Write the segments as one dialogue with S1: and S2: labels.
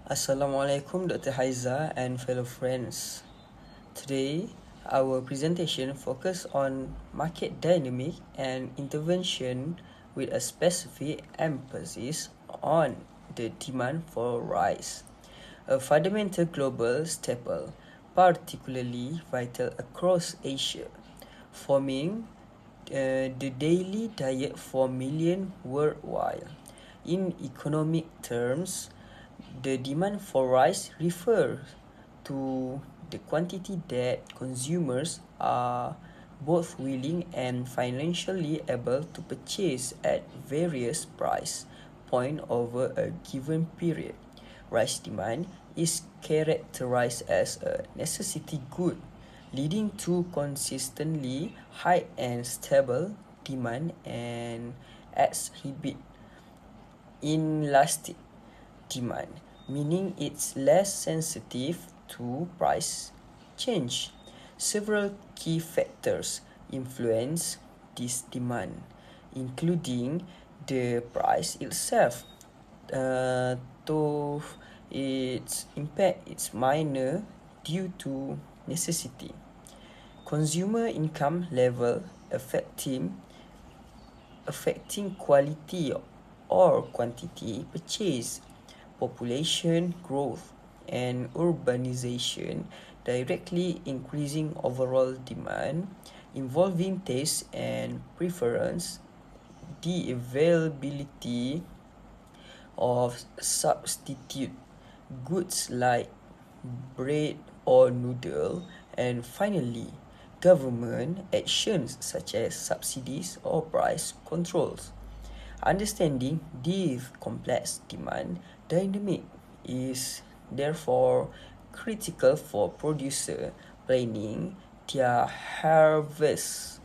S1: Assalamualaikum Dr. Haiza and fellow friends. Today, our presentation focuses on market dynamic and intervention with a specific emphasis on the demand for rice, a fundamental global staple, particularly vital across Asia, forming the daily diet for millions worldwide. In economic terms, the demand for rice refers to the quantity that consumers are both willing and financially able to purchase at various price points over a given period. Rice demand is characterized as a necessity good, leading to consistently high and stable demand and exhibit inelastic demand, meaning it's less sensitive to price change. Several key factors influence this demand, including the price itself, though its impact is minor due to necessity. Consumer income level affecting quality or quantity purchased, population growth and urbanization directly increasing overall demand, involving taste and preference, the availability of substitute goods like bread or noodle, and finally, government actions such as subsidies or price controls. Understanding this complex demand dynamic is therefore critical for producer planning their harvest.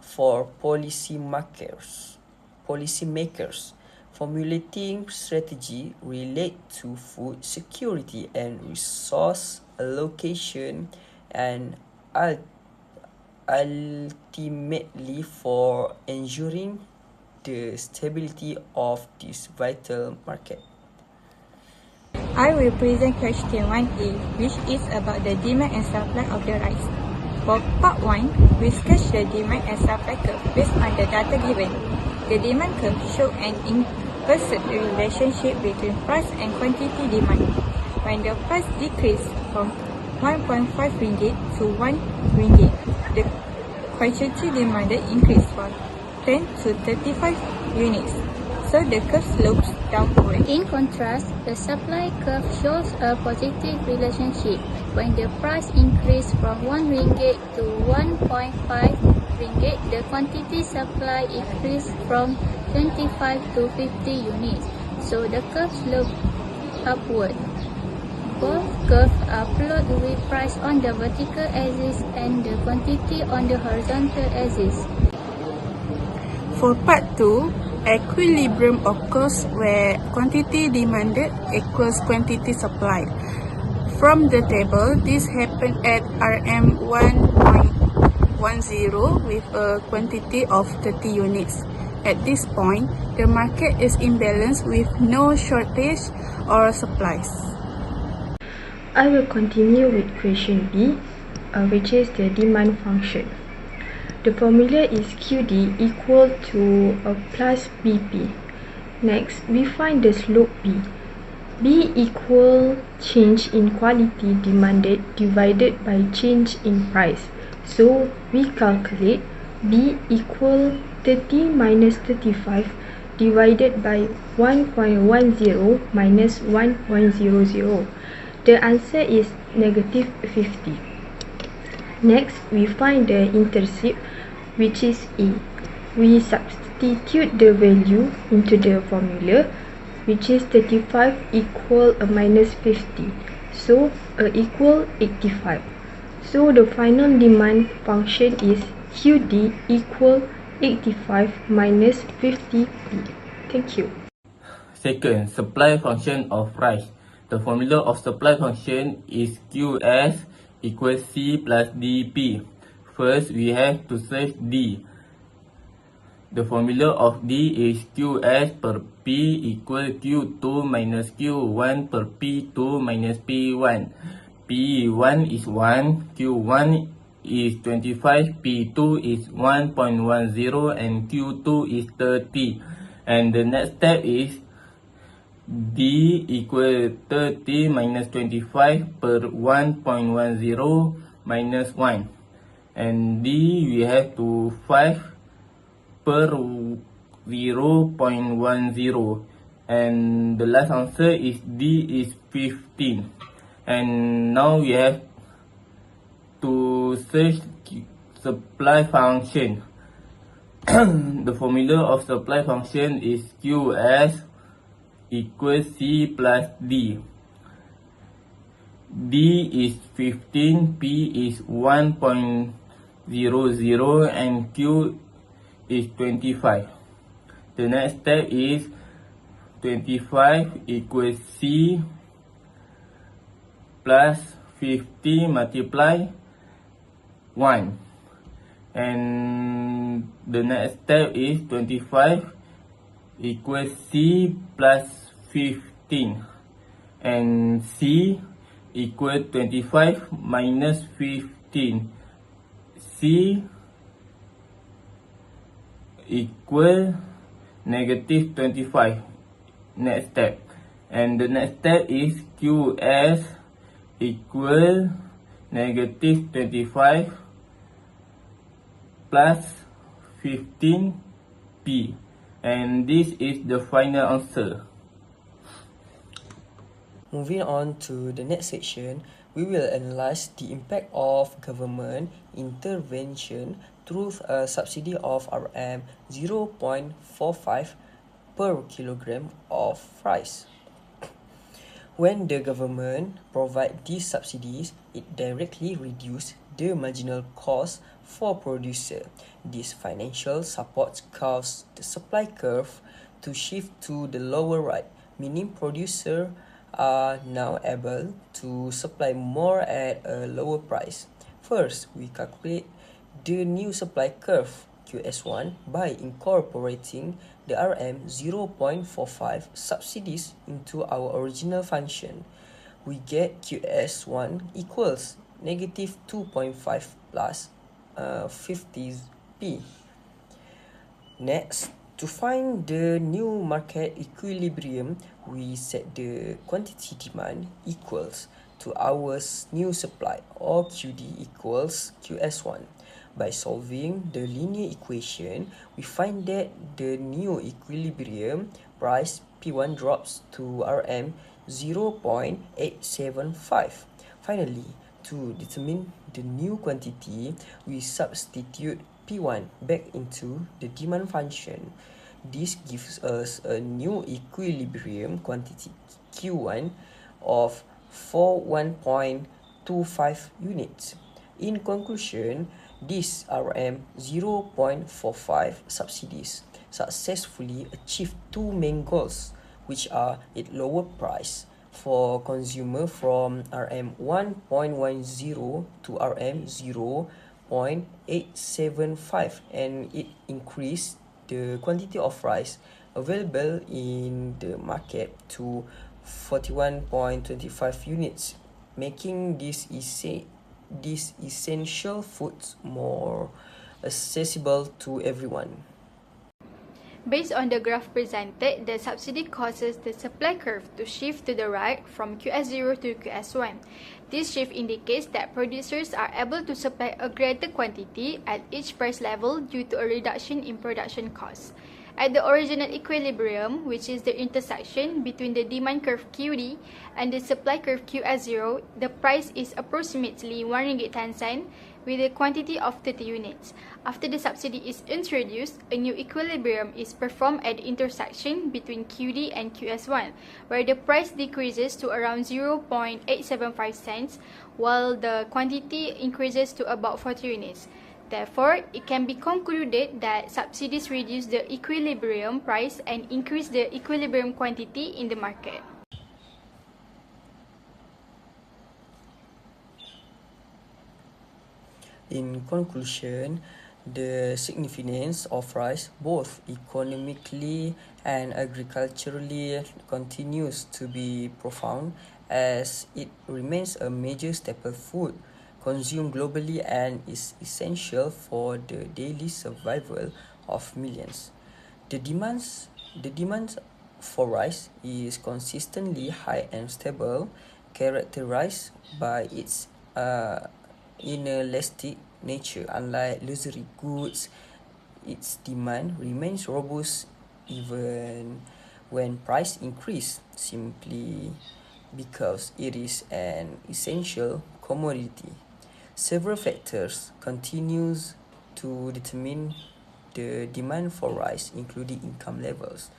S1: For policymakers formulating strategy relate to food security and resource allocation, and ultimately for ensuring the stability of this vital market.
S2: I will present question 1A, which is about the demand and supply of the rice. For part 1, we sketch the demand and supply curve based on the data given. The demand curve shows an inverse relationship between price and quantity demand. When the price decreases from 1.5 ringgit to 1 ringgit, the quantity demanded increase from 10 to 35 units. So the curve slopes downward.
S3: In contrast, the supply curve shows a positive relationship. When the price increases from 1 ringgit to 1.5 ringgit, the quantity supply increased from 25 to 50 units. So the curve slopes upward. Both curves are plotted with price on the vertical axis and the quantity on the horizontal axis.
S2: For part 2, equilibrium occurs where quantity demanded equals quantity supplied. From the table, this happened at RM 1.10 with a quantity of 30 units. At this point, the market is imbalanced with no shortage or supplies.
S4: I will continue with question B, which is the demand function. The formula is QD equal to plus BP. Next, we find the slope B. B equal change in quality demanded divided by change in price. So, we calculate B equal 30 minus 35 divided by 1.10 minus 1.00. The answer is negative 50. Next, we find the intercept, which is A. We substitute the value into the formula, which is 35 equal a minus 50. So, A equal 85. So, the final demand function is QD equal 85 minus 50B. Thank you.
S5: Second, supply function of rice. The formula of supply function is QS equals C plus DP. First, we have to search D. The formula of D is QS per P equal Q2 minus Q1 per P2 minus P1. P1 is 1, Q1 is 25, P2 is 1.10 and Q2 is 30. And the next step is D equal 30 minus 25 per 1.10 minus 1. And D we have to 5 per 0.10. And the last answer is D is 15. And now we have to search supply function. The formula of supply function is QS equals C plus D. D is 15, P is 1.00 and Q is 25. The next step is 25 equals C plus 50 multiply 1. And the next step is 25 equals C plus 15. And C equal 25 minus 15. C equal negative 25. Next step. And the next step is QS equal negative 25 plus 15P. And this is the final answer.
S1: Moving on to the next section, we will analyze the impact of government intervention through a subsidy of RM0.45 per kilogram of rice. When the government provides these subsidies, it directly reduces the marginal cost for producer. This financial support causes the supply curve to shift to the lower right, meaning producers are now able to supply more at a lower price. First, we calculate the new supply curve QS1 by incorporating the RM0.45 subsidies into our original function. We get QS1 equals negative 2.5 plus 50p. Next, to find the new market equilibrium, we set the quantity demand equals to our new supply, or QD equals QS1. By solving the linear equation, we find that the new equilibrium price P1 drops to RM0.875. Finally, to determine the new quantity, we substitute P1 back into the demand function. This gives us a new equilibrium quantity Q1 of 41.25 units. In conclusion, these RM0.45 subsidies successfully achieved two main goals, which are its lower price for consumer from RM1.10 to RM0.875, and it increased the quantity of rice available in the market to 41.25 units, making these essential foods more accessible to everyone.
S2: Based on the graph presented, the subsidy causes the supply curve to shift to the right from QS0 to QS1. This shift indicates that producers are able to supply a greater quantity at each price level due to a reduction in production costs. At the original equilibrium, which is the intersection between the demand curve QD and the supply curve QS0, the price is approximately 1 ringgit 10 cents with a quantity of 30 units. After the subsidy is introduced, a new equilibrium is performed at the intersection between QD and QS1, where the price decreases to around 0.875 cents, while the quantity increases to about 40 units. Therefore, it can be concluded that subsidies reduce the equilibrium price and increase the equilibrium quantity in the market.
S1: In conclusion, The significance of rice, both economically and agriculturally, continues to be profound as it remains a major staple food consumed globally and is essential for the daily survival of millions. The demands for rice is consistently high and stable, characterized by its inelastic nature. Unlike luxury goods, its demand remains robust even when price increase, simply because it is an essential commodity. Several factors continues to determine the demand for rice, including income levels,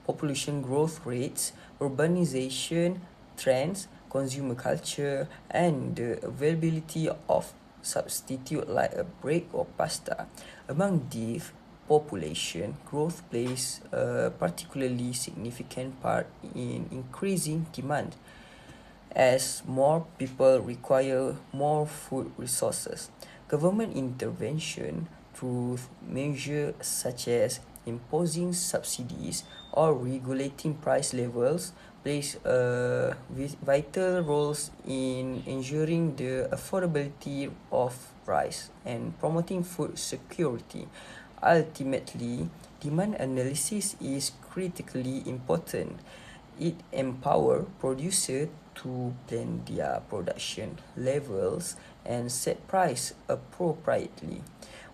S1: population growth rates, urbanization trends, consumer culture, and the availability of substitute like a bread or pasta. Among these, population growth plays a particularly significant part in increasing demand as more people require more food resources. Government intervention through measures such as imposing subsidies or regulating price levels plays a vital roles in ensuring the affordability of rice and promoting food security. Ultimately, demand analysis is critically important. It empowers producers to plan their production levels and set price appropriately,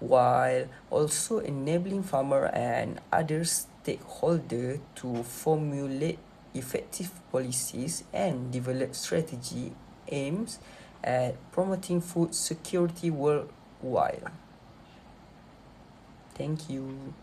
S1: while also enabling farmer and other stakeholders to formulate effective policies and develop strategy aims at promoting food security worldwide. Thank you.